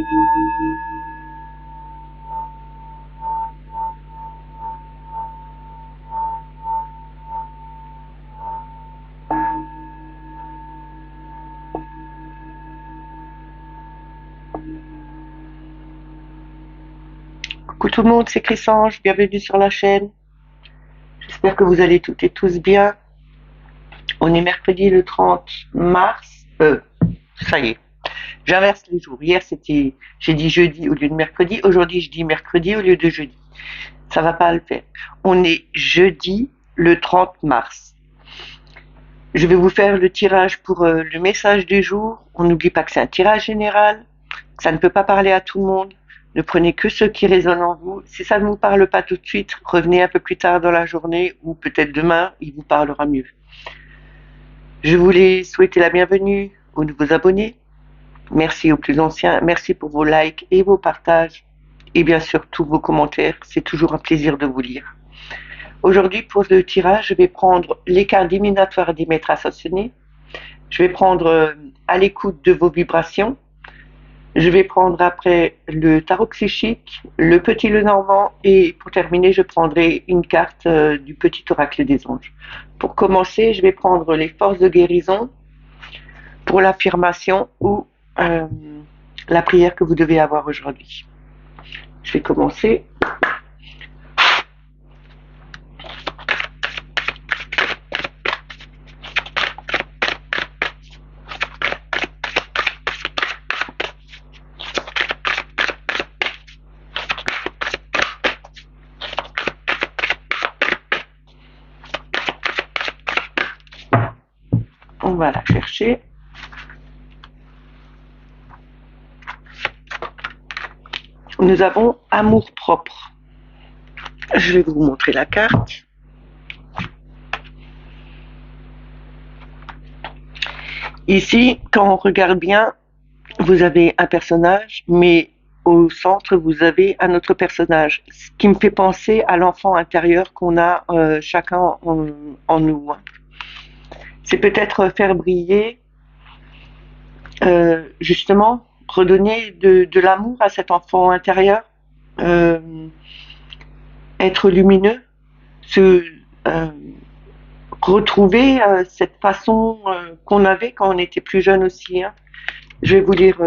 Coucou tout le monde, c'est Chrysange, bienvenue sur la chaîne. J'espère que vous allez toutes et tous bien. On est mercredi le 30 mars. Ça y est, j'inverse les jours. Hier j'ai dit jeudi au lieu de mercredi. Aujourd'hui je dis mercredi au lieu de jeudi. Ça va pas le faire. On est jeudi le 30 mars. Je vais vous faire le tirage pour le message du jour. On n'oublie pas que c'est un tirage général, que ça ne peut pas parler à tout le monde. Ne prenez que ce qui résonne en vous. Si ça ne vous parle pas tout de suite, revenez un peu plus tard dans la journée ou peut-être demain, il vous parlera mieux. Je voulais souhaiter la bienvenue aux nouveaux abonnés. Merci aux plus anciens. Merci pour vos likes et vos partages. Et bien sûr, tous vos commentaires. C'est toujours un plaisir de vous lire. Aujourd'hui, pour le tirage, je vais prendre les cartes divinatoires des maîtres ascensionnés. Je vais prendre à l'écoute de vos vibrations. Je vais prendre après le tarot psychique, le petit Lenormand et pour terminer, je prendrai une carte du petit oracle des anges. Pour commencer, je vais prendre les forces de guérison pour l'affirmation ou la prière que vous devez avoir aujourd'hui. Je vais commencer. On va la chercher. Nous avons amour propre. Je vais vous montrer la carte. Ici, quand on regarde bien, vous avez un personnage, mais au centre, vous avez un autre personnage, ce qui me fait penser à l'enfant intérieur qu'on a chacun en nous. C'est peut-être faire briller, justement, redonner de l'amour à cet enfant intérieur, être lumineux, retrouver cette façon qu'on avait quand on était plus jeune aussi. Hein. Je vais vous lire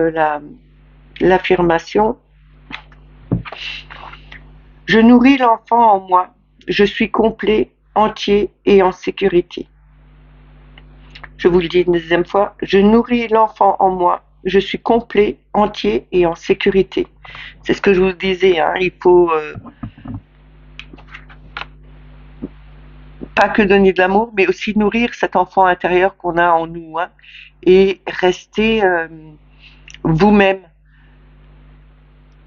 l'affirmation. Je nourris l'enfant en moi. Je suis complet, entier et en sécurité. Je vous le dis une deuxième fois. Je nourris l'enfant en moi. Je suis complet, entier et en sécurité. C'est ce que je vous disais. Hein. Il faut pas que donner de l'amour, mais aussi nourrir cet enfant intérieur qu'on a en nous. Hein, et rester vous-même.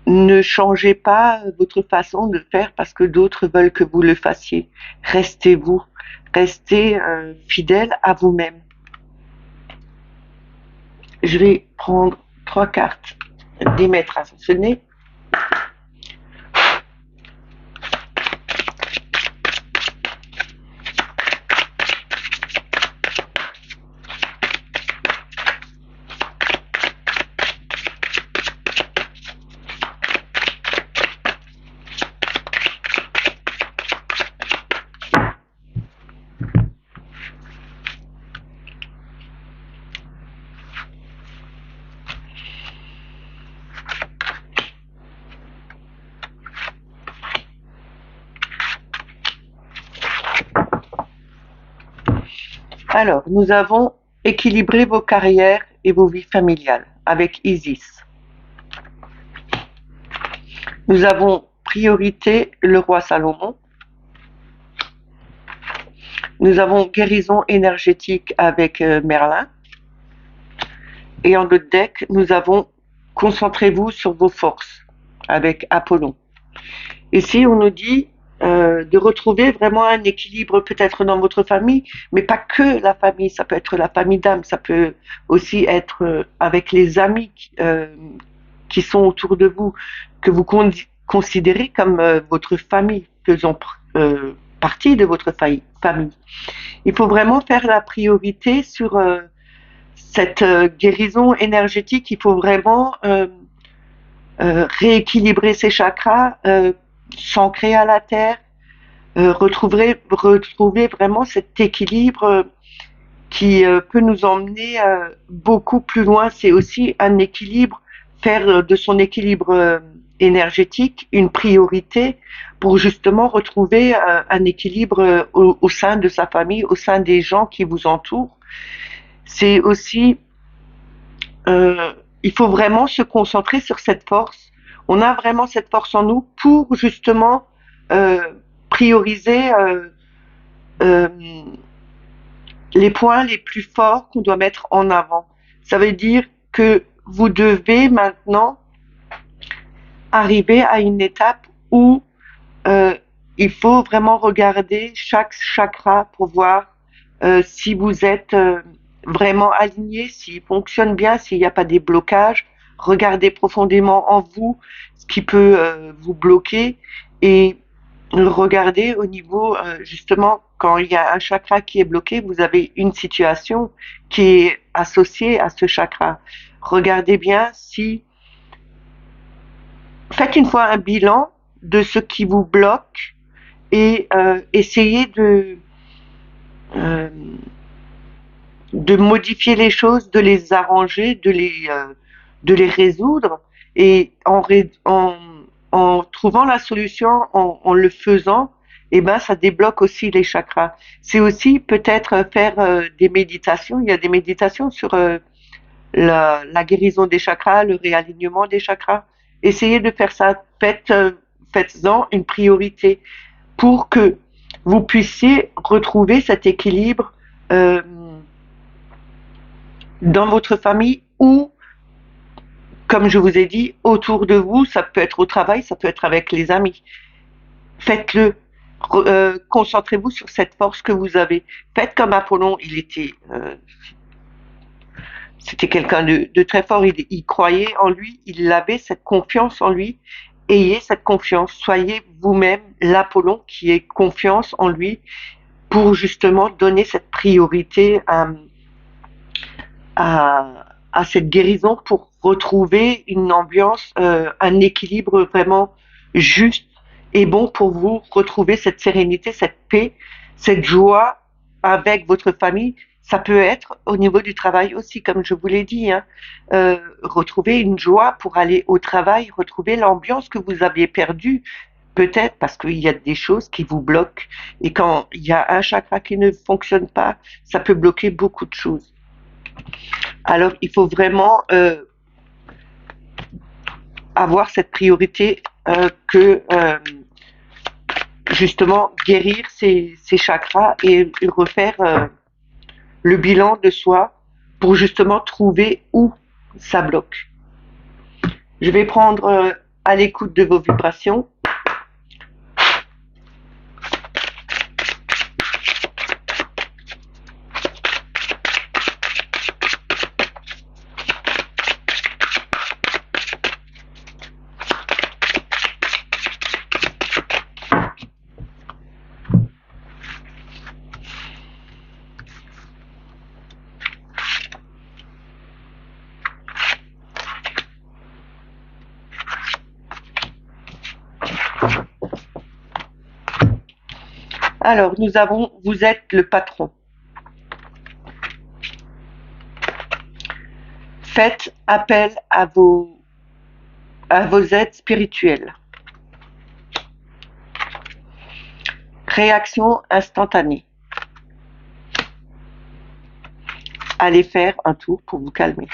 Ne changez pas votre façon de faire parce que d'autres veulent que vous le fassiez. Restez vous. Restez fidèle à vous-même. Je vais prendre 3 cartes des maîtres ascensionnés. Alors, nous avons équilibré vos carrières et vos vies familiales avec Isis. Nous avons priorité le roi Salomon. Nous avons guérison énergétique avec Merlin. Et en notre deck, nous avons concentrez-vous sur vos forces avec Apollon. Ici, on nous dit de retrouver vraiment un équilibre peut-être dans votre famille, mais pas que la famille, ça peut être la famille d'âme, ça peut aussi être avec les amis qui sont autour de vous, que vous considérez comme votre famille, faisant partie de votre famille. Il faut vraiment faire la priorité sur cette guérison énergétique. Il faut vraiment rééquilibrer ses chakras, s'ancrer à la terre, retrouver vraiment cet équilibre qui peut nous emmener beaucoup plus loin. C'est aussi un équilibre, faire de son équilibre énergétique une priorité pour justement retrouver un équilibre au sein de sa famille, au sein des gens qui vous entourent. C'est aussi, euh, il faut vraiment se concentrer sur cette force. On a vraiment cette force en nous pour justement euh, prioriser euh, les points les plus forts qu'on doit mettre en avant. Ça veut dire que vous devez maintenant arriver à une étape où euh, il faut vraiment regarder chaque chakra pour voir si vous êtes vraiment aligné, s'il fonctionne bien, s'il n'y a pas des blocages. Regardez profondément en vous ce qui peut vous bloquer et regardez au niveau, justement, quand il y a un chakra qui est bloqué, vous avez une situation qui est associée à ce chakra. Regardez bien si, faites une fois un bilan de ce qui vous bloque et essayez euh, de modifier les choses, de les arranger, de les résoudre et en trouvant la solution, en le faisant, eh ben ça débloque aussi les chakras. C'est aussi peut-être faire des méditations. Il y a des méditations sur la guérison des chakras, le réalignement des chakras. Essayez de faire ça. Faites-en une priorité pour que vous puissiez retrouver cet équilibre euh, dans votre famille ou, comme je vous ai dit, autour de vous. Ça peut être au travail, ça peut être avec les amis. Faites-le. Concentrez-vous sur cette force que vous avez. Faites comme Apollon, c'était quelqu'un de très fort, il croyait en lui, il avait cette confiance en lui. Ayez cette confiance, soyez vous-même l'Apollon qui ait confiance en lui pour justement donner cette priorité à cette guérison, pour retrouver une ambiance, un équilibre vraiment juste et bon pour vous retrouver cette sérénité, cette paix, cette joie avec votre famille. Ça peut être au niveau du travail aussi, comme je vous l'ai dit, hein. Retrouver une joie pour aller au travail, retrouver l'ambiance que vous aviez perdue, peut-être parce qu'il y a des choses qui vous bloquent. Et quand il y a un chakra qui ne fonctionne pas, ça peut bloquer beaucoup de choses. Alors, il faut vraiment avoir cette priorité que justement guérir ces chakras et refaire le bilan de soi pour justement trouver où ça bloque. Je vais prendre à l'écoute de vos vibrations. Alors, nous avons, vous êtes le patron. Faites appel à vos aides spirituelles. Réaction instantanée. Allez faire un tour pour vous calmer.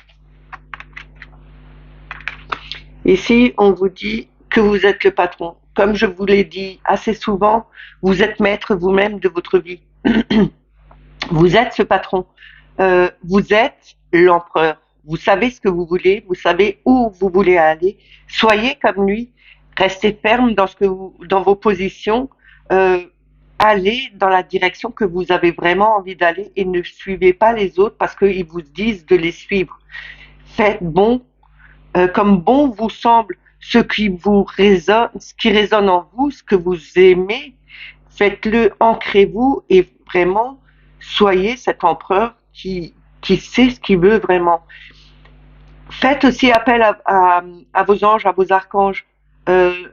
Ici, on vous dit que vous êtes le patron. Comme je vous l'ai dit assez souvent, vous êtes maître vous-même de votre vie. Vous êtes ce patron. Vous êtes l'empereur. Vous savez ce que vous voulez, vous savez où vous voulez aller. Soyez comme lui. Restez ferme dans vos positions. Allez dans la direction que vous avez vraiment envie d'aller et ne suivez pas les autres parce qu'ils vous disent de les suivre. Faites bon comme bon vous semble, ce qui résonne en vous, ce que vous aimez, faites-le, ancrez-vous et vraiment soyez cet empereur qui sait ce qu'il veut vraiment. Faites aussi appel à vos anges, à vos archanges. Euh,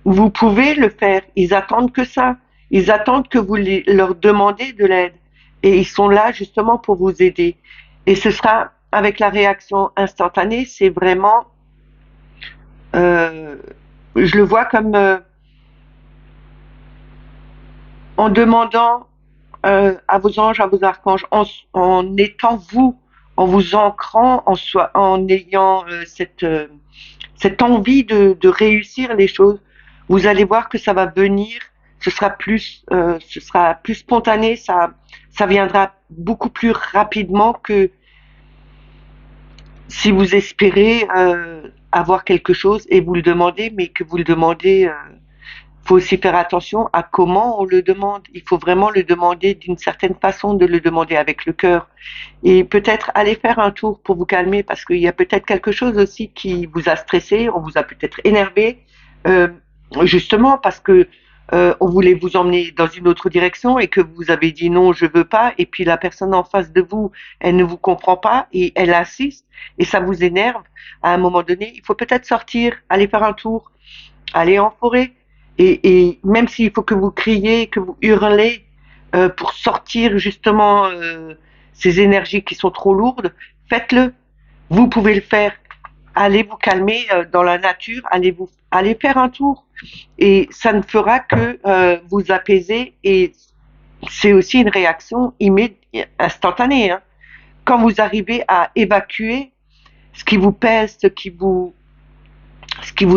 Vous pouvez le faire. Ils attendent que ça. Ils attendent que vous leur demandez de l'aide. Et ils sont là justement pour vous aider. Et ce sera avec la réaction instantanée, c'est vraiment, euh, je le vois comme en demandant à vos anges, à vos archanges, en étant vous, en vous ancrant en soi, en ayant cette envie de réussir les choses, vous allez voir que ça va venir, ce sera plus spontané, ça viendra beaucoup plus rapidement que si vous espérez avoir quelque chose et vous le demandez, mais que vous le demandez, faut aussi faire attention à comment on le demande. Il faut vraiment le demander d'une certaine façon, de le demander avec le cœur. Et peut-être aller faire un tour pour vous calmer, parce qu'il y a peut-être quelque chose aussi qui vous a stressé, on vous a peut-être énervé, euh, justement parce que on voulait vous emmener dans une autre direction et que vous avez dit non, je veux pas, et puis la personne en face de vous, elle ne vous comprend pas et elle insiste et ça vous énerve. À un moment donné, il faut peut-être sortir, aller faire un tour, aller en forêt, et même s'il faut que vous criez, que vous hurlez pour sortir justement ces énergies qui sont trop lourdes, faites-le. Vous pouvez le faire. Allez vous calmer dans la nature, allez faire un tour, et ça ne fera que vous apaiser. Et c'est aussi une réaction instantanée. Hein. Quand vous arrivez à évacuer ce qui vous pèse, ce qui vous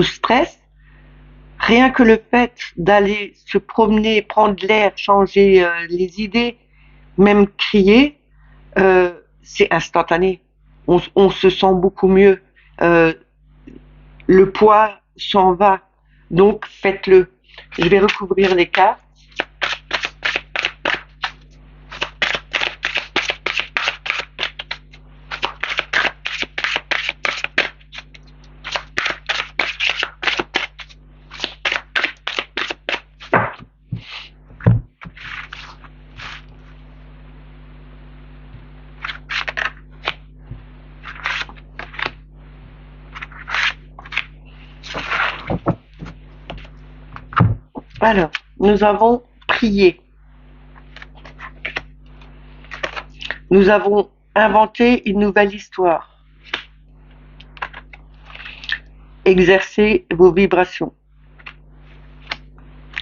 stresse, rien que le fait d'aller se promener, prendre l'air, changer les idées, même crier, c'est instantané. On se sent beaucoup mieux. Euh, le poids s'en va. Donc faites-le. Je vais recouvrir les cartes. Alors, nous avons prié. Nous avons inventé une nouvelle histoire. Exercez vos vibrations.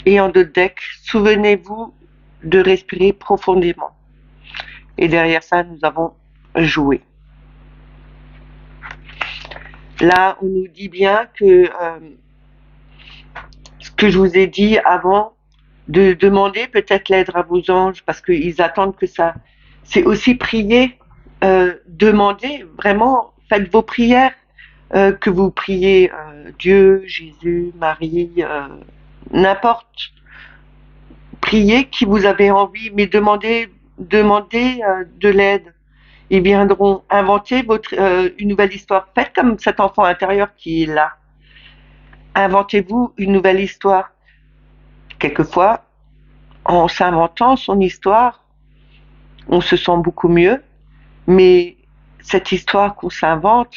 Et en deux decks, souvenez-vous de respirer profondément. Et derrière ça, nous avons joué. Là, on nous dit bien que ce que je vous ai dit avant, de demander peut-être l'aide à vos anges, parce qu'ils attendent que ça. C'est aussi prier, demander, vraiment, faites vos prières, que vous priez Dieu, Jésus, Marie, n'importe. Priez qui vous avez envie, mais demandez de l'aide. Ils viendront inventer une nouvelle histoire. Faites comme cet enfant intérieur qui est là. Inventez-vous une nouvelle histoire. Quelquefois, en s'inventant son histoire, on se sent beaucoup mieux, mais cette histoire qu'on s'invente,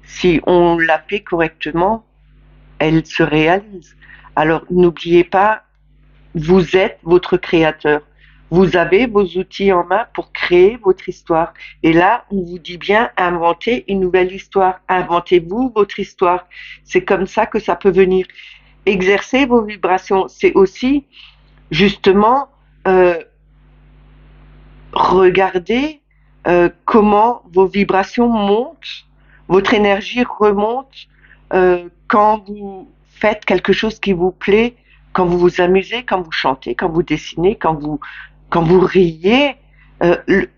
si on la fait correctement, elle se réalise. Alors n'oubliez pas, vous êtes votre créateur. Vous avez vos outils en main pour créer votre histoire. Et là, on vous dit bien, inventez une nouvelle histoire. Inventez-vous votre histoire. C'est comme ça que ça peut venir. Exercer vos vibrations, c'est aussi justement regarder comment vos vibrations montent, votre énergie remonte quand vous faites quelque chose qui vous plaît, quand vous vous amusez, quand vous chantez, quand vous dessinez, quand vous riez.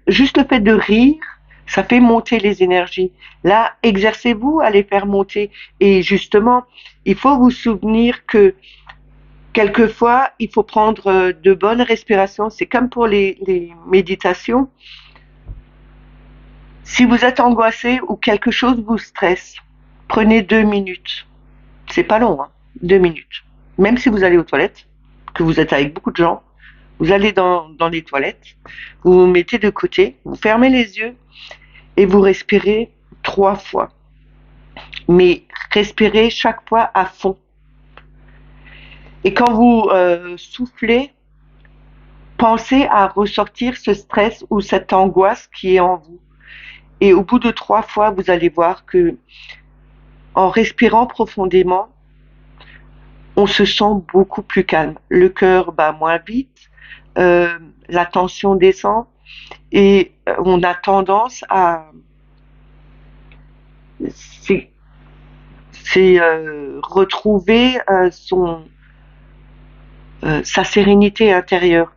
Juste le fait de rire, ça fait monter les énergies. Là, exercez-vous à les faire monter. Et justement, il faut vous souvenir que quelquefois, il faut prendre de bonnes respirations. C'est comme pour les méditations. Si vous êtes angoissé ou quelque chose vous stresse, prenez 2 minutes. C'est pas long, hein, 2 minutes. Même si vous allez aux toilettes, que vous êtes avec beaucoup de gens, vous allez dans les toilettes, vous vous mettez de côté, vous fermez les yeux et vous respirez 3 fois. mais respirez chaque fois à fond. Et quand vous soufflez, pensez à ressortir ce stress ou cette angoisse qui est en vous. Et au bout de 3 fois, vous allez voir que en respirant profondément, on se sent beaucoup plus calme. Le cœur bat moins vite, la tension descend et on a tendance à c'est retrouver sa sérénité intérieure.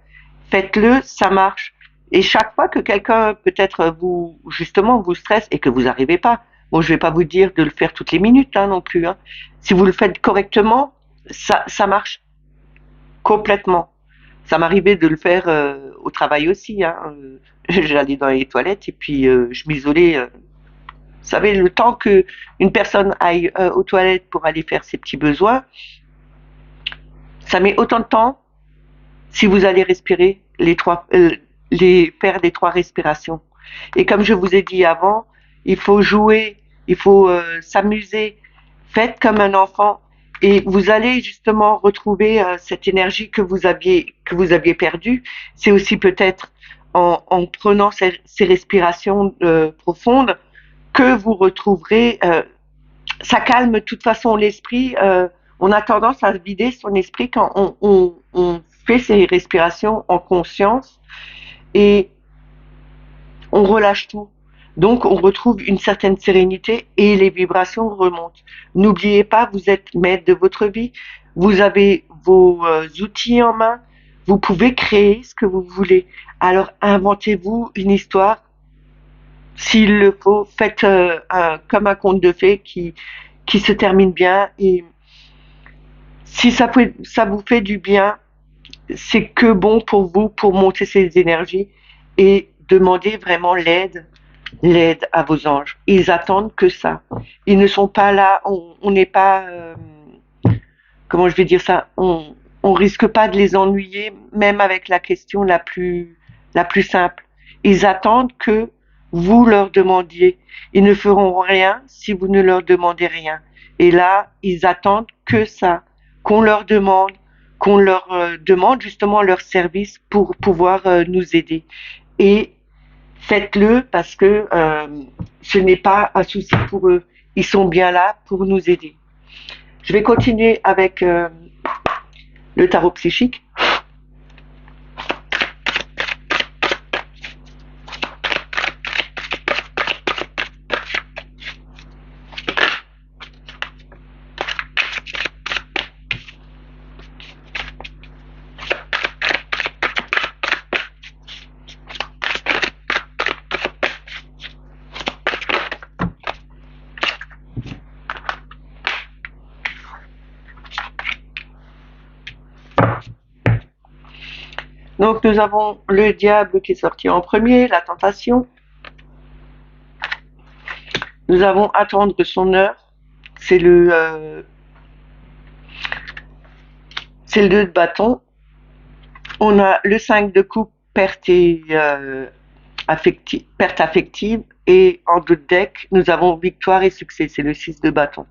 Faites-le, ça marche. Et chaque fois que quelqu'un peut-être vous justement vous stresse et que vous n'arrivez pas, bon, je vais pas vous dire de le faire toutes les minutes hein, non plus. Hein. Si vous le faites correctement, ça marche complètement. Ça m'arrivait de le faire au travail aussi. Hein. J'allais dans les toilettes et puis je m'isolais. Vous savez, le temps que une personne aille aux toilettes pour aller faire ses petits besoins, ça met autant de temps si vous allez respirer faire les 3 respirations. Et comme je vous ai dit avant, il faut jouer, il faut s'amuser. Faites comme un enfant et vous allez justement retrouver cette énergie que vous aviez perdue. C'est aussi peut-être en prenant ces respirations profondes que vous retrouverez. Ça calme de toute façon l'esprit. On a tendance à se vider son esprit quand on fait ces respirations en conscience et on relâche tout. Donc on retrouve une certaine sérénité et les vibrations remontent. N'oubliez pas, vous êtes maître de votre vie, vous avez vos outils en main, vous pouvez créer ce que vous voulez. Alors inventez-vous une histoire, s'il le faut, faites comme un conte de fées qui se termine bien et si ça vous fait du bien, c'est que bon pour vous, pour monter ces énergies et demander vraiment l'aide à vos anges. Ils attendent que ça. Ils ne sont pas là, on n'est pas, comment je vais dire ça, on risque pas de les ennuyer, même avec la question la plus simple. Ils attendent que vous leur demandiez. Ils ne feront rien si vous ne leur demandez rien. Et là, ils attendent que ça, qu'on leur demande justement leur service pour pouvoir nous aider. Et faites-le parce que ce n'est pas un souci pour eux. Ils sont bien là pour nous aider. Je vais continuer avec le tarot psychique. Donc nous avons le diable qui est sorti en premier, la tentation. Nous avons attendre son heure, c'est le 2 de bâton. On a le 5 de coupe, perte affective. Et en deux deck, nous avons victoire et succès, c'est le 6 de bâton.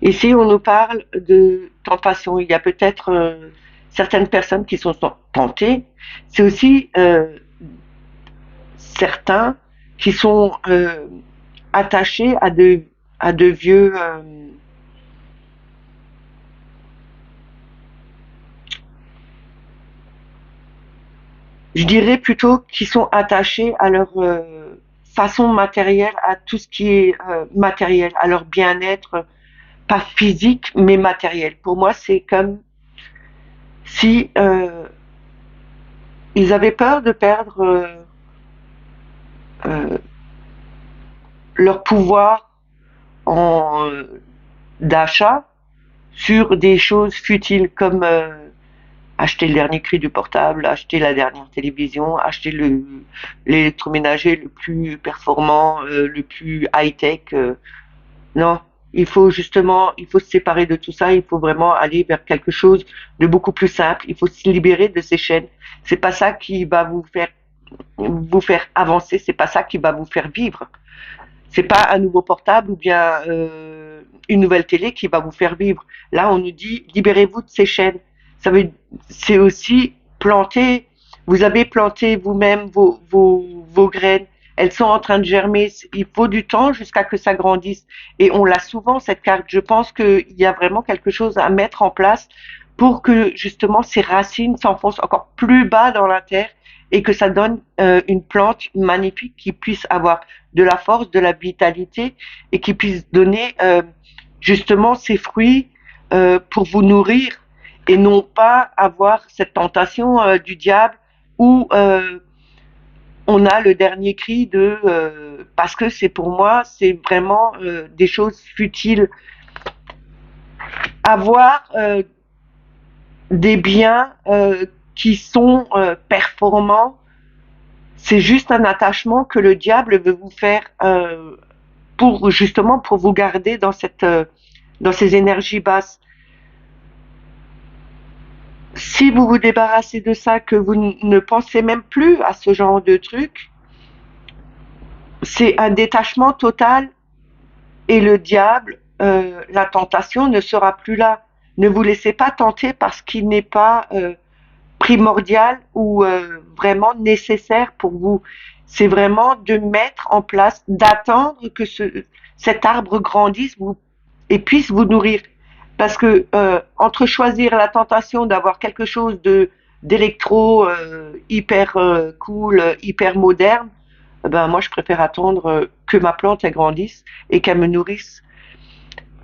Ici, on nous parle de tentation. Il y a peut-être certaines personnes qui sont tentées. C'est aussi certains qui sont attachés à de vieux je dirais plutôt qui sont attachés à leur façon matérielle, à tout ce qui est matériel, à leur bien-être, pas physique mais matériel. Pour moi, c'est comme si ils avaient peur de perdre euh, leur pouvoir d'achat sur des choses futiles comme acheter le dernier cri du portable, acheter la dernière télévision, acheter l'électroménager le plus performant, le plus high-tech. Non, il faut se séparer de tout ça, il faut vraiment aller vers quelque chose de beaucoup plus simple, il faut se libérer de ces chaînes. C'est pas ça qui va vous faire avancer, c'est pas ça qui va vous faire vivre. C'est pas un nouveau portable ou bien une nouvelle télé qui va vous faire vivre. Là, on nous dit libérez-vous de ces chaînes. Ça veut, c'est aussi planter. Vous avez planté vous-même vos graines. Elles sont en train de germer. Il faut du temps jusqu'à que ça grandisse. Et on l'a souvent cette carte. Je pense qu'il y a vraiment quelque chose à mettre en place pour que justement ces racines s'enfoncent encore plus bas dans la terre et que ça donne une plante magnifique qui puisse avoir de la force, de la vitalité et qui puisse donner justement ses fruits pour vous nourrir et non pas avoir cette tentation du diable où on a le dernier cri de parce que c'est pour moi c'est vraiment des choses futiles. Avoir des biens qui sont performants, c'est juste un attachement que le diable veut vous faire pour justement pour vous garder dans cette dans ces énergies basses. Si vous vous débarrassez de ça, que vous ne pensez même plus à ce genre de truc, c'est un détachement total et le diable, la tentation ne sera plus là. Ne vous laissez pas tenter parce qu'il n'est pas primordial ou vraiment nécessaire pour vous. C'est vraiment de mettre en place, d'attendre que cet arbre grandisse et puisse vous nourrir. Parce que entre choisir la tentation d'avoir quelque chose de d'électro hyper cool, hyper moderne, ben moi je préfère attendre que ma plante elle grandisse et qu'elle me nourrisse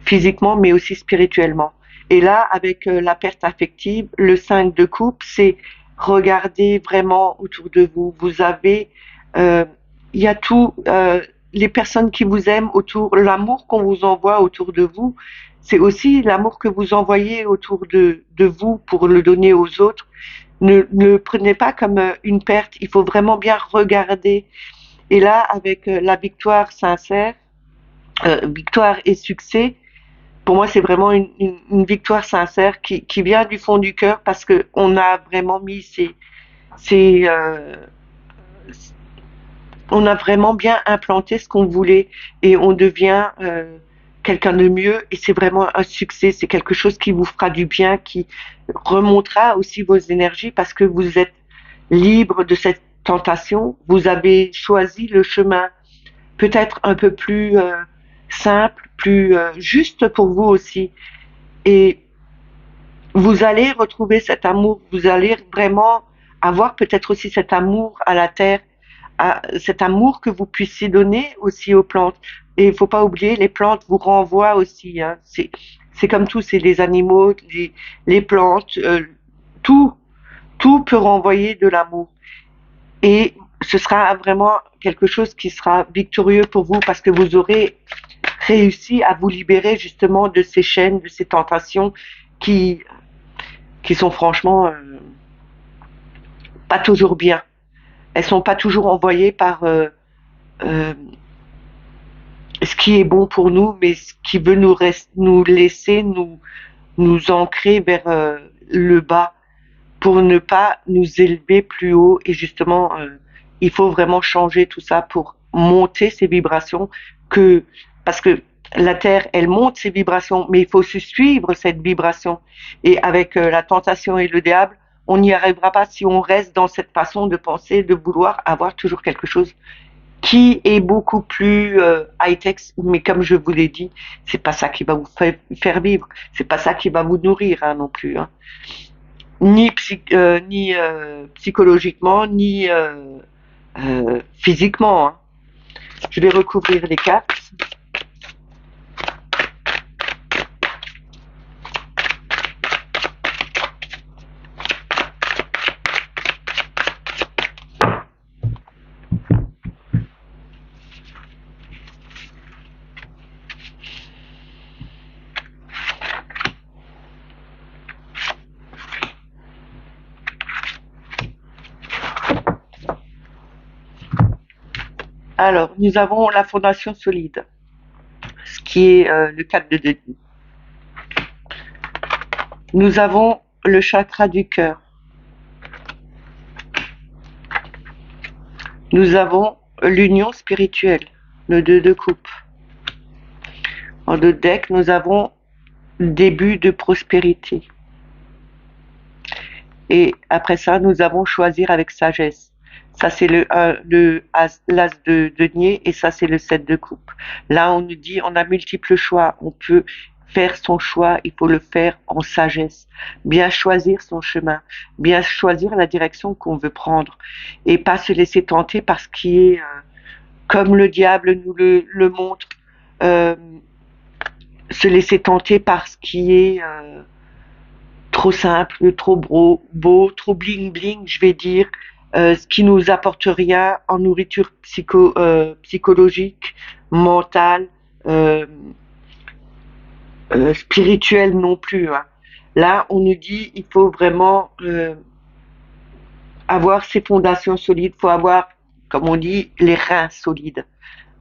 physiquement mais aussi spirituellement. Et là, avec la perte affective, le 5 de coupe, c'est regarder vraiment autour de vous. Vous avez, il y a tout, les personnes qui vous aiment autour, l'amour qu'on vous envoie autour de vous, c'est aussi l'amour que vous envoyez autour de vous pour le donner aux autres. Ne le prenez pas comme une perte, il faut vraiment bien regarder. Et là, avec la victoire sincère, victoire et succès, pour moi, c'est vraiment une victoire sincère qui vient du fond du cœur parce que on a vraiment mis ces on a vraiment bien implanté ce qu'on voulait et on devient quelqu'un de mieux et c'est vraiment un succès. C'est quelque chose qui vous fera du bien, qui remontera aussi vos énergies parce que vous êtes libre de cette tentation. Vous avez choisi le chemin peut-être un peu plus simple, plus juste pour vous aussi. Et vous allez retrouver cet amour, vous allez vraiment avoir peut-être aussi cet amour à la terre, cet amour que vous puissiez donner aussi aux plantes. Et il faut pas oublier, les plantes vous renvoient aussi. Hein. C'est comme tout, c'est les animaux, les plantes, tout, tout peut renvoyer de l'amour. Et ce sera vraiment quelque chose qui sera victorieux pour vous parce que vous aurez réussi à vous libérer justement de ces chaînes, de ces tentations qui, qui sont franchement pas toujours bien. Elles sont pas toujours envoyées par euh, ce qui est bon pour nous, mais ce qui veut nous laisser nous ancrer vers le bas pour ne pas nous élever plus haut. Et justement, il faut vraiment changer tout ça pour monter ces vibrations que parce que la Terre, elle monte ses vibrations, mais il faut suivre cette vibration. Et avec la tentation et le diable, on n'y arrivera pas si on reste dans cette façon de penser, de vouloir avoir toujours quelque chose qui est beaucoup plus high-tech, mais comme je vous l'ai dit, c'est pas ça qui va vous faire vivre, c'est pas ça qui va vous nourrir hein, non plus, hein. Ni psychologiquement, ni physiquement. Hein. Je vais recouvrir les cartes. Alors, nous avons la fondation solide, ce qui est le 4 de denier. Nous avons le chakra du cœur. Nous avons l'union spirituelle. le 2 de coupe. En notre deck, nous avons début de prospérité. Et après ça, nous avons choisir avec sagesse. Ça, c'est l'as de denier et ça, c'est le 7 de coupe. Là, on nous dit, on a multiples choix. On peut faire son choix, il faut le faire en sagesse. Bien choisir son chemin, bien choisir la direction qu'on veut prendre et pas se laisser tenter par ce qui est, comme le diable nous le montre, euh, se laisser tenter par ce qui est trop simple, trop beau, trop bling bling, je vais dire, ce qui nous apporte rien en nourriture psychologique, mentale, euh, spirituelle non plus, hein. Là, on nous dit il faut vraiment avoir ses fondations solides, il faut avoir, comme on dit, les reins solides.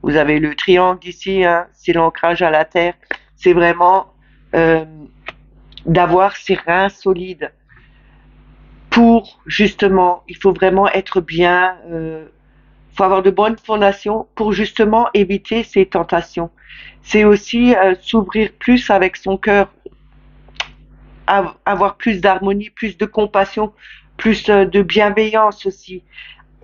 Vous avez le triangle ici, hein, c'est l'ancrage à la terre. C'est vraiment euh, d'avoir ses reins solides. Pour justement, il faut vraiment être bien, faut avoir de bonnes fondations pour justement éviter ces tentations. C'est aussi s'ouvrir plus avec son cœur, avoir plus d'harmonie, plus de compassion, plus de bienveillance aussi.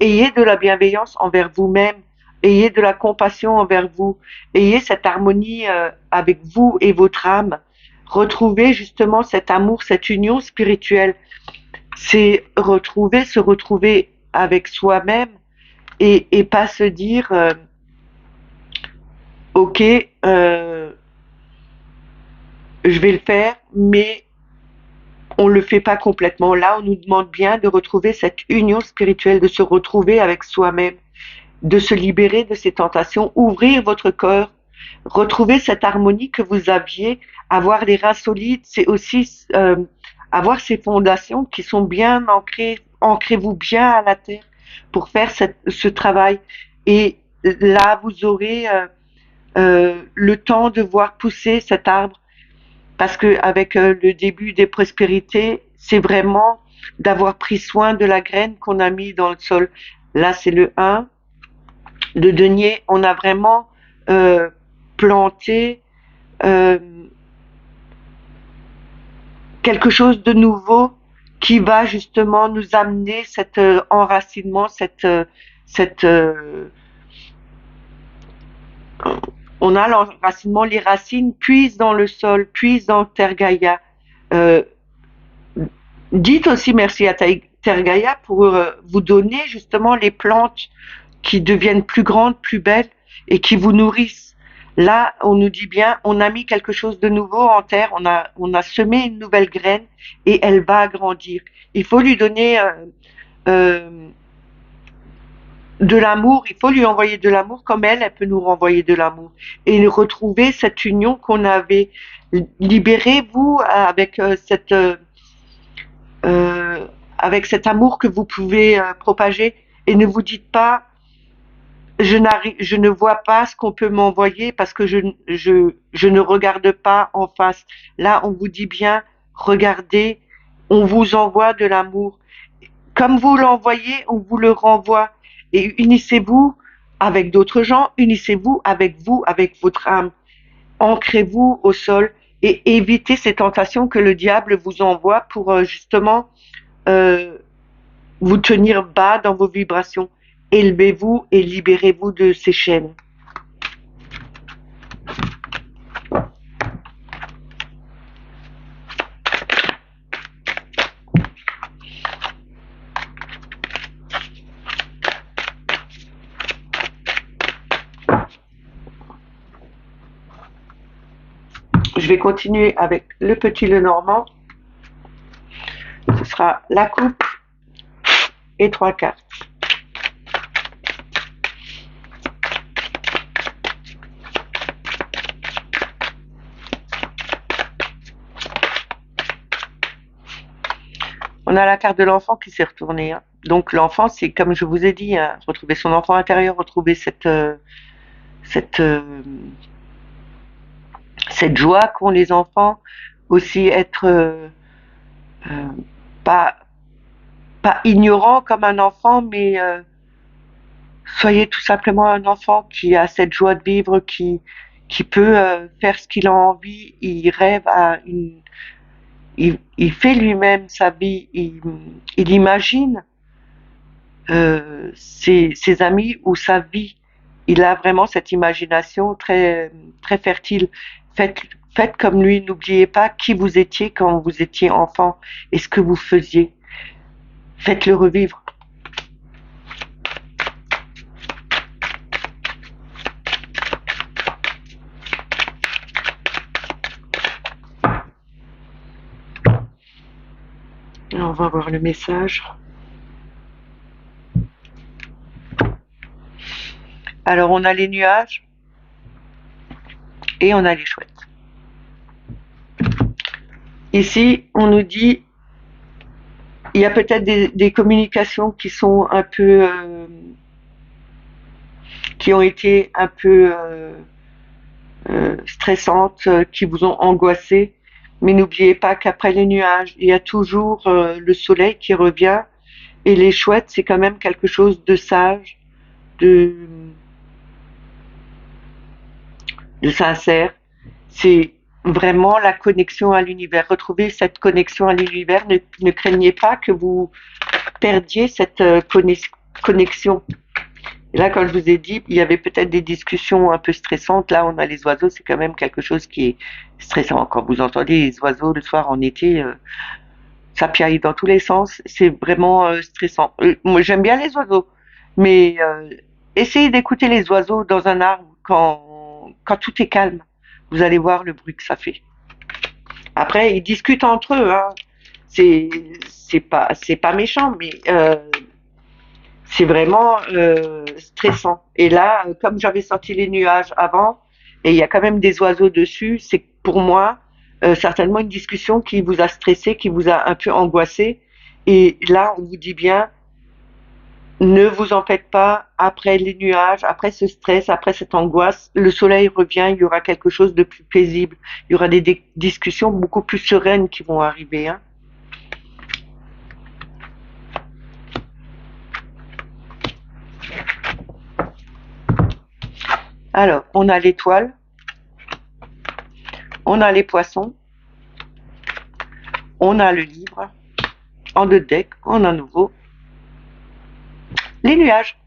Ayez de la bienveillance envers vous-même, ayez de la compassion envers vous, ayez cette harmonie avec vous et votre âme. Retrouvez justement cet amour, cette union spirituelle. C'est se retrouver avec soi-même et pas se dire ok, je vais le faire, mais on le fait pas complètement. Là, on nous demande bien de retrouver cette union spirituelle, de se retrouver avec soi-même, de se libérer de ces tentations, ouvrir votre cœur, retrouver cette harmonie que vous aviez, avoir les reins solides, c'est aussi avoir ces fondations qui sont bien ancrées, ancrez-vous bien à la terre pour faire ce travail. Et là, vous aurez le temps de voir pousser cet arbre parce que avec le début des prospérités, c'est vraiment d'avoir pris soin de la graine qu'on a mis dans le sol. Là, c'est le 1 de denier. On a vraiment planté euh, quelque chose de nouveau qui va justement nous amener cet enracinement, cette on a l'enracinement, les racines puisent dans le sol, puisent dans Terre Gaïa. Euh, Dites aussi merci à Terre Gaïa pour vous donner justement les plantes qui deviennent plus grandes, plus belles et qui vous nourrissent. Là, on nous dit bien, on a mis quelque chose de nouveau en terre, on a semé une nouvelle graine et elle va grandir. Il faut lui donner euh, de l'amour, il faut lui envoyer de l'amour comme elle peut nous renvoyer de l'amour et retrouver cette union qu'on avait. Libérez-vous avec cet amour que vous pouvez propager et ne vous dites pas je ne vois pas ce qu'on peut m'envoyer parce que je ne regarde pas en face. Là, on vous dit bien, regardez, on vous envoie de l'amour. Comme vous l'envoyez, on vous le renvoie. Et unissez-vous avec d'autres gens, unissez-vous, avec votre âme. Ancrez-vous au sol et évitez ces tentations que le diable vous envoie pour justement euh, vous tenir bas dans vos vibrations. Élevez-vous et libérez-vous de ces chaînes. Je vais continuer avec le petit Lenormand. Ce sera la coupe et 3 cartes. On a la carte de l'enfant qui s'est retournée, hein. Donc l'enfant, c'est comme je vous ai dit, hein, retrouver son enfant intérieur, retrouver cette, cette joie qu'ont les enfants, aussi être euh, pas, pas ignorant comme un enfant, mais soyez tout simplement un enfant qui a cette joie de vivre, qui peut faire ce qu'il a envie. Il rêve à il fait lui-même sa vie. Il imagine ses amis ou sa vie. Il a vraiment cette imagination très très fertile. Faites faites comme lui. N'oubliez pas qui vous étiez quand vous étiez enfant et ce que vous faisiez. Faites-le revivre. Et on va voir le message. Alors on a les nuages et on a les chouettes. Ici, on nous dit il y a peut-être des communications qui sont un peu qui ont été un peu stressantes, qui vous ont angoissé. Mais n'oubliez pas qu'après les nuages, il y a toujours le soleil qui revient. Et les chouettes, c'est quand même quelque chose de sage, de, de sincère. C'est vraiment la connexion à l'univers. Retrouvez cette connexion à l'univers. Ne craignez pas que vous perdiez cette connexion. Et là, quand je vous ai dit, il y avait peut-être des discussions un peu stressantes. Là, on a les oiseaux, c'est quand même quelque chose qui est stressant. Quand vous entendez les oiseaux le soir en été, ça piaille dans tous les sens. C'est vraiment stressant. Moi, j'aime bien les oiseaux, mais essayez d'écouter les oiseaux dans un arbre quand tout est calme. Vous allez voir le bruit que ça fait. Après, ils discutent entre eux. Hein. C'est c'est pas méchant, mais c'est vraiment stressant. Et là, comme j'avais sorti les nuages avant, et il y a quand même des oiseaux dessus, c'est pour moi certainement une discussion qui vous a stressé, qui vous a un peu angoissé. Et là, on vous dit bien, ne vous en faites pas. Après les nuages, après ce stress, après cette angoisse, le soleil revient, il y aura quelque chose de plus paisible. Il y aura des discussions beaucoup plus sereines qui vont arriver. Hein. Alors, on a l'étoile, on a les poissons, on a le livre, en deux decks, on a à nouveau les nuages.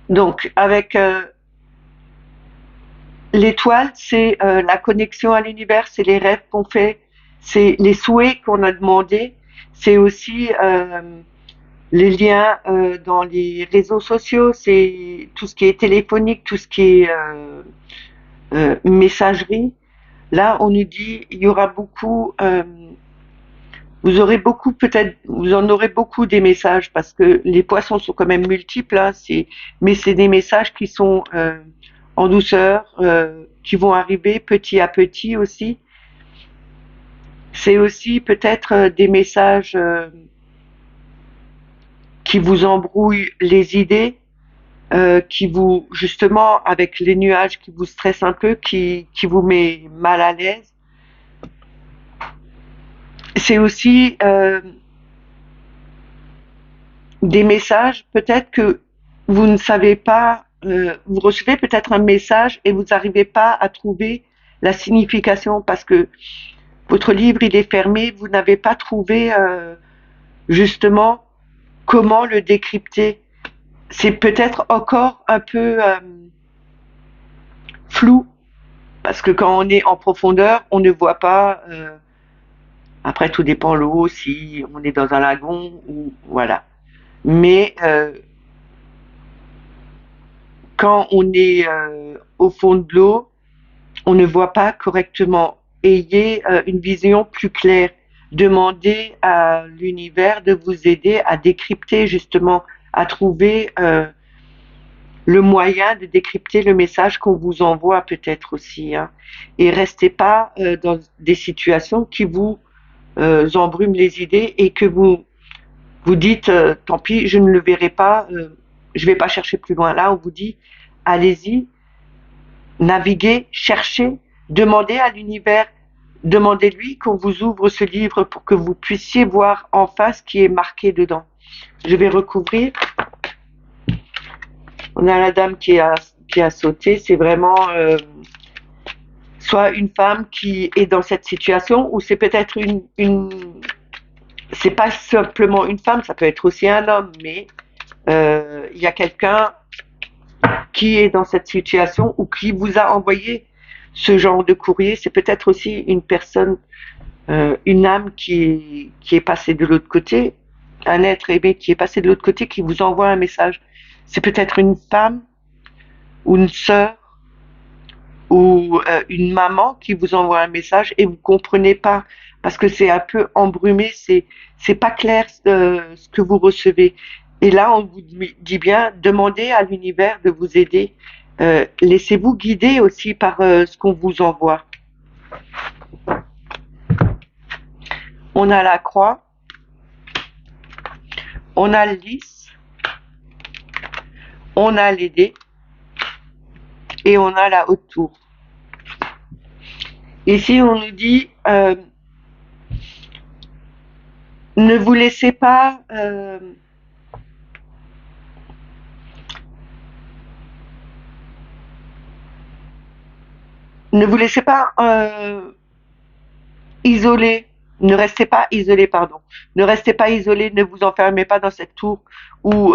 Donc, avec l'étoile, c'est la connexion à l'univers, c'est les rêves qu'on fait, c'est les souhaits qu'on a demandés, c'est aussi les liens dans les réseaux sociaux, c'est tout ce qui est téléphonique, tout ce qui est messagerie. Là, on nous dit il y aura beaucoup, vous aurez beaucoup peut-être, vous en aurez beaucoup des messages parce que les poissons sont quand même multiples. Hein, mais c'est des messages qui sont en douceur, qui vont arriver petit à petit aussi. C'est aussi peut-être des messages qui vous embrouillent les idées, qui vous, justement, avec les nuages qui vous stressent un peu, qui vous met mal à l'aise. C'est aussi des messages, peut-être que vous ne savez pas, vous recevez peut-être un message et vous n'arrivez pas à trouver la signification parce que votre livre il est fermé, vous n'avez pas trouvé justement comment le décrypter. C'est peut-être encore un peu flou parce que quand on est en profondeur, on ne voit pas. Après, tout dépend l'eau, si on est dans un lagon ou voilà. Mais quand on est au fond de l'eau, on ne voit pas correctement. Ayez une vision plus claire. Demandez à l'univers de vous aider à décrypter justement, à trouver le moyen de décrypter le message qu'on vous envoie peut-être aussi. Hein. Et restez pas dans des situations qui vous embrument les idées et que vous dites tant pis, je ne le verrai pas, je vais pas chercher plus loin. Là, on vous dit allez-y, naviguez, cherchez, demandez à l'univers, demandez-lui qu'on vous ouvre ce livre pour que vous puissiez voir en face ce qui est marqué dedans. Je vais recouvrir. On a la dame qui a sauté. C'est vraiment soit une femme qui est dans cette situation, ou c'est peut-être c'est pas simplement une femme, ça peut être aussi un homme, mais il y a quelqu'un qui est dans cette situation ou qui vous a envoyé ce genre de courrier. C'est peut-être aussi une personne, une âme qui est passée de l'autre côté, un être aimé qui est passé de l'autre côté, qui vous envoie un message. C'est peut-être une femme ou une sœur ou une maman qui vous envoie un message et vous comprenez pas parce que c'est un peu embrumé, c'est pas clair ce que vous recevez. Et là, on vous dit bien, demandez à l'univers de vous aider. Laissez-vous guider aussi par ce qu'on vous envoie. On a la croix, on a le lys, on a les dés et on a la haute tour. Ici, on nous dit ne vous laissez pas ne vous laissez pas isolé, ne restez pas isolé, pardon. Ne restez pas isolé, ne vous enfermez pas dans cette tour où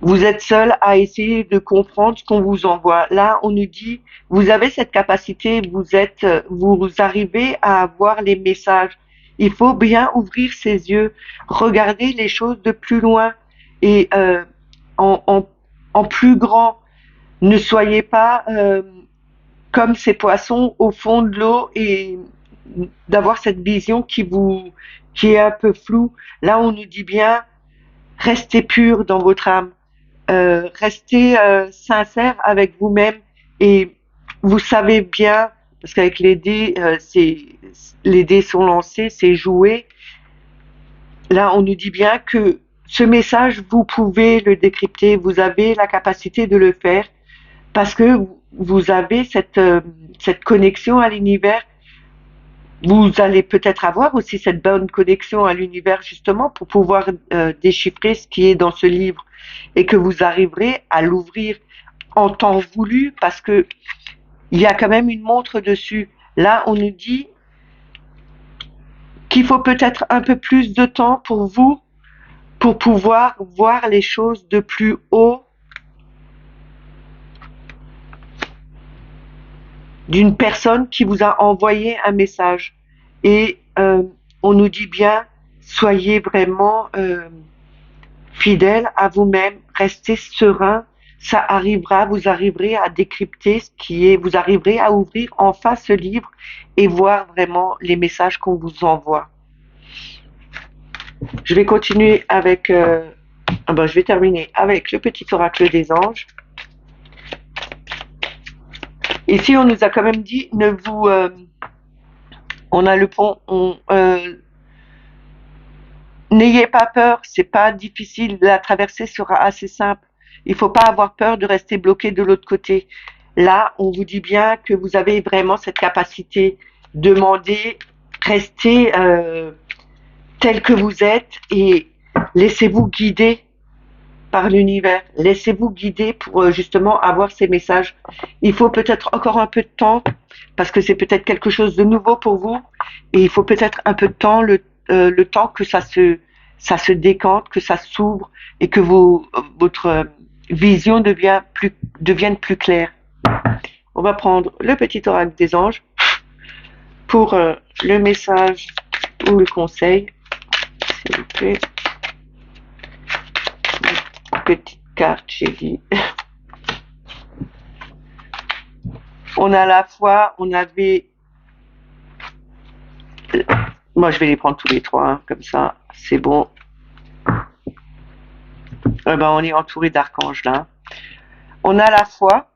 vous êtes seul à essayer de comprendre ce qu'on vous envoie. Là, on nous dit, vous avez cette capacité, vous arrivez à avoir les messages. Il faut bien ouvrir ses yeux, regarder les choses de plus loin et en plus grand. Ne soyez pas comme ces poissons au fond de l'eau et d'avoir cette vision qui est un peu floue. Là, on nous dit bien, restez pur dans votre âme, restez sincère avec vous-même et vous savez bien, parce qu'avec les dés, les dés sont lancés, c'est joué. Là, on nous dit bien que ce message, vous pouvez le décrypter, vous avez la capacité de le faire parce que vous avez cette connexion à l'univers. Vous allez peut-être avoir aussi cette bonne connexion à l'univers justement pour pouvoir déchiffrer ce qui est dans ce livre et que vous arriverez à l'ouvrir en temps voulu parce que il y a quand même une montre dessus. Là, on nous dit qu'il faut peut-être un peu plus de temps pour vous pour pouvoir voir les choses de plus haut d'une personne qui vous a envoyé un message. Et on nous dit bien, soyez vraiment fidèle à vous-même, restez serein, ça arrivera, vous arriverez à décrypter ce qui est, vous arriverez à ouvrir enfin ce livre et voir vraiment les messages qu'on vous envoie. Je vais continuer avec, je vais terminer avec le petit oracle des anges. Ici, on nous a quand même dit, on a le pont, n'ayez pas peur, c'est pas difficile, la traversée sera assez simple. Il faut pas avoir peur de rester bloqué de l'autre côté. Là, on vous dit bien que vous avez vraiment cette capacité. Demandez, restez tel que vous êtes et laissez-vous guider par l'univers. Laissez-vous guider pour justement avoir ces messages. Il faut peut-être encore un peu de temps parce que c'est peut-être quelque chose de nouveau pour vous et il faut peut-être un peu de temps, le temps que ça se décante, que ça s'ouvre et que votre vision devienne plus claire. On va prendre le petit oracle des anges pour le message ou le conseil, s'il vous plaît. Petite carte, j'ai dit. On a la foi, on avait... Moi, je vais les prendre tous les trois, hein, comme ça, c'est bon. On est entouré d'archanges là. On a la foi.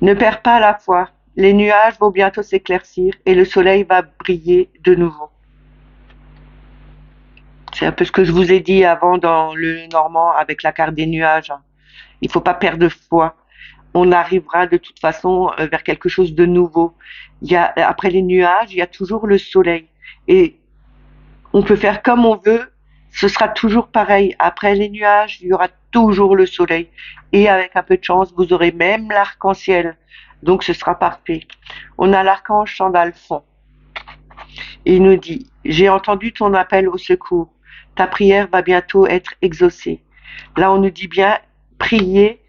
Ne perds pas la foi. Les nuages vont bientôt s'éclaircir et le soleil va briller de nouveau. C'est un peu ce que je vous ai dit avant dans le Normand avec la carte des nuages. Il ne faut pas perdre foi. On arrivera de toute façon vers quelque chose de nouveau. Après les nuages, il y a toujours le soleil. Et on peut faire comme on veut. ce sera toujours pareil. Après les nuages, il y aura toujours le soleil. Et avec un peu de chance, vous aurez même l'arc-en-ciel. Donc ce sera parfait. On a l'archange Sandalphon. Il nous dit, j'ai entendu ton appel au secours. Ta prière va bientôt être exaucée. Là, on nous dit bien, priez.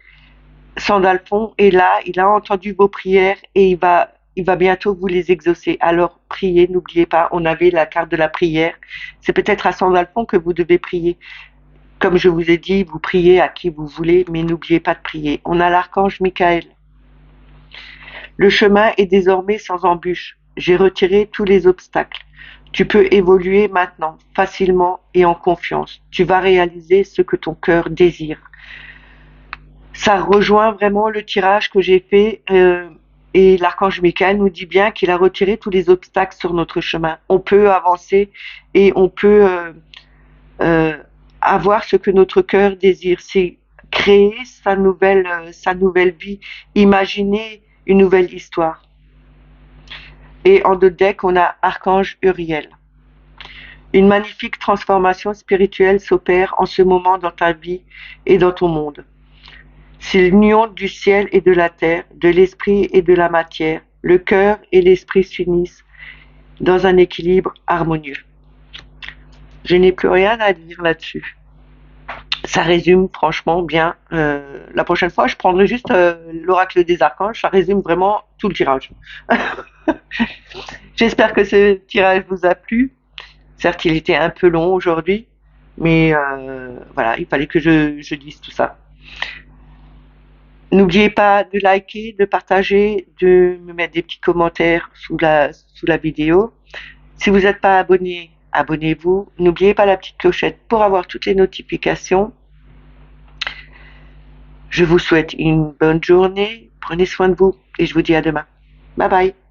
Sandalphon est là, il a entendu vos prières et il va bientôt vous les exaucer. Alors priez, n'oubliez pas, on avait la carte de la prière. C'est peut-être à Sandalphon que vous devez prier. Comme je vous ai dit, vous priez à qui vous voulez, mais n'oubliez pas de prier. On a l'archange Michael. Le chemin est désormais sans embûche. J'ai retiré tous les obstacles. Tu peux évoluer maintenant, facilement et en confiance. Tu vas réaliser ce que ton cœur désire. Ça rejoint vraiment le tirage que j'ai fait et l'archange Michael nous dit bien qu'il a retiré tous les obstacles sur notre chemin. On peut avancer et on peut euh, avoir ce que notre cœur désire. C'est créer sa nouvelle vie, imaginer une nouvelle histoire. Et en deux decks, on a archange Uriel. Une magnifique transformation spirituelle s'opère en ce moment dans ta vie et dans ton monde. C'est l'union du ciel et de la terre, de l'esprit et de la matière. Le cœur et l'esprit s'unissent dans un équilibre harmonieux. Je n'ai plus rien à dire là-dessus. Ça résume franchement bien. La prochaine fois, je prendrai juste l'oracle des archanges. Ça résume vraiment tout le tirage. J'espère que ce tirage vous a plu. Certes, il était un peu long aujourd'hui, mais voilà, il fallait que je dise tout ça. N'oubliez pas de liker, de partager, de me mettre des petits commentaires sous la vidéo. Si vous n'êtes pas abonné, abonnez-vous. N'oubliez pas la petite clochette pour avoir toutes les notifications. Je vous souhaite une bonne journée. Prenez soin de vous et je vous dis à demain. Bye bye.